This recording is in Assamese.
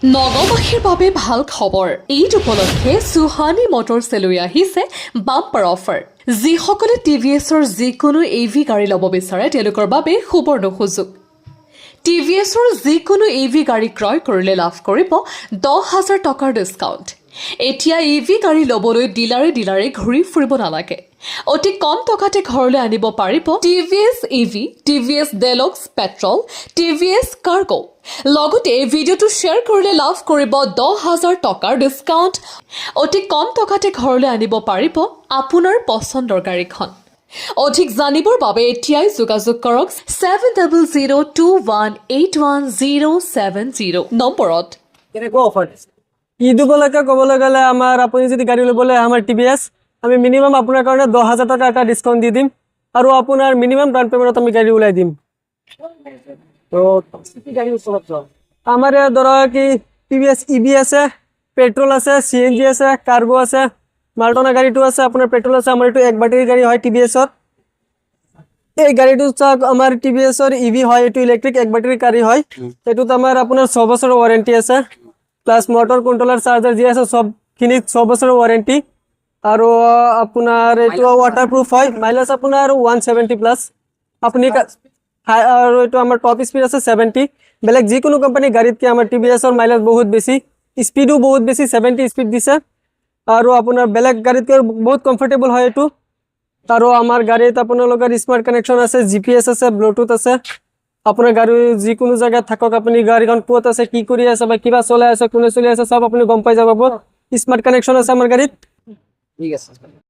নগাঁওবাসীৰ বাবে ভাল খবৰ। ঈদ উপলক্ষে সুহানী মটৰ্ছে লৈ আহিছে বাম্পাৰ অফাৰ। যিসকলে টিভিএছৰ যিকোনো এভি গাড়ী ল'ব বিচাৰে তেওঁলোকৰ বাবে সুবৰ্ণ সুযোগ। টিভিএছৰ যিকোনো এভি গাড়ী ক্ৰয় কৰিলে লাভ কৰিব 10,000 টকাৰ ডিছকাউণ্ট। এতিয়া এভি গাড়ী ল'বলৈ ডিলাৰে ঘূৰি ফুৰিব নালাগে। অতি কম টকাতে ঘৰলৈ আনিব পাৰিব TVS EV, TVS deluxe petrol, TVS cargo. লগতে ভিডিঅ'টো শ্বেয়াৰ কৰিলে লাভ কৰিব 10,000 টকাৰ ডিছকাউণ্ট। অতি কম টকাতে ঘৰলৈ আনিব পাৰিব আপোনাৰ পচন্দৰ গাড়ীখন। অধিক জানিবৰ বাবে এতিয়াই যোগাযোগ কৰক 7002181070 নম্বৰত। কেনেকুৱা অফাৰ দিছে ঈদ উপলক্ষে ক'বলৈ গ'লে আমাৰ আপুনি যদি গাড়ী ল'বলৈ আমাৰ টিভিএছ আমি মিনিমাম আপোনাৰ কাৰণে 10,000 টকা এটা ডিছকাউণ্ট দি দিম আৰু আপোনাৰ মিনিমাম ডাউন পেমেণ্টত আমি গাড়ী ওলাই দিম। তো গাড়ী উপলব্ধ আমাৰ ইয়াত ধৰক কি টিভিএছ ইভি আছে, পেট্ৰল আছে, CNG আছে, কাৰ্গো আছে, মাল্টনা গাড়ীটো আছে, আপোনাৰ পেট্ৰল আছে। আমাৰ এইটো এক বেটাৰী গাড়ী হয় টিভিএছৰ। এই গাড়ীটো চাওক আমাৰ টিভিএছৰ ইভি হয়, এইটো ইলেক্ট্ৰিক এক বেটাৰী গাড়ী হয়। এইটোত আমাৰ আপোনাৰ 6 বছৰৰ ৱাৰেণ্টি আছে, প্লাছ মটৰ কণ্ট্ৰলাৰ চাৰ্জাৰ যি আছে সবখিনিত 6 বছৰৰ ৱাৰেণ্টি। আৰু আপোনাৰ এইটো ৱাটাৰপ্ৰুফ হয়, মাইলেজ আপোনাৰ 170 প্লাছ আপুনি আৰু এইটো আমাৰ টপ স্পীড আছে 70। বেলেগ যিকোনো কোম্পানী গাড়ীতকৈ আমাৰ টিভিএছৰ মাইলেজ বহুত বেছি, স্পীডো বহুত বেছি, 70 স্পীড দিছে। আৰু আপোনাৰ বেলেগ গাড়ীতকৈ বহুত কমফৰ্টেবল হয় এইটো। আৰু আমাৰ গাড়ীত আপোনালোকৰ স্মাৰ্ট কানেকশ্যন আছে, GPS আছে, ব্লুটুথ আছে। আপোনাৰ গাড়ী যিকোনো জেগাত থাকক, আপুনি গাড়ীখন ক'ত আছে, কি কৰি আছে বা কিবা চলাই আছে, কোনে চলি আছে, চব আপুনি গম পাই যাব। স্মাৰ্ট কানেকশ্যন আছে আমাৰ গাড়ীত। ঠিক আছে।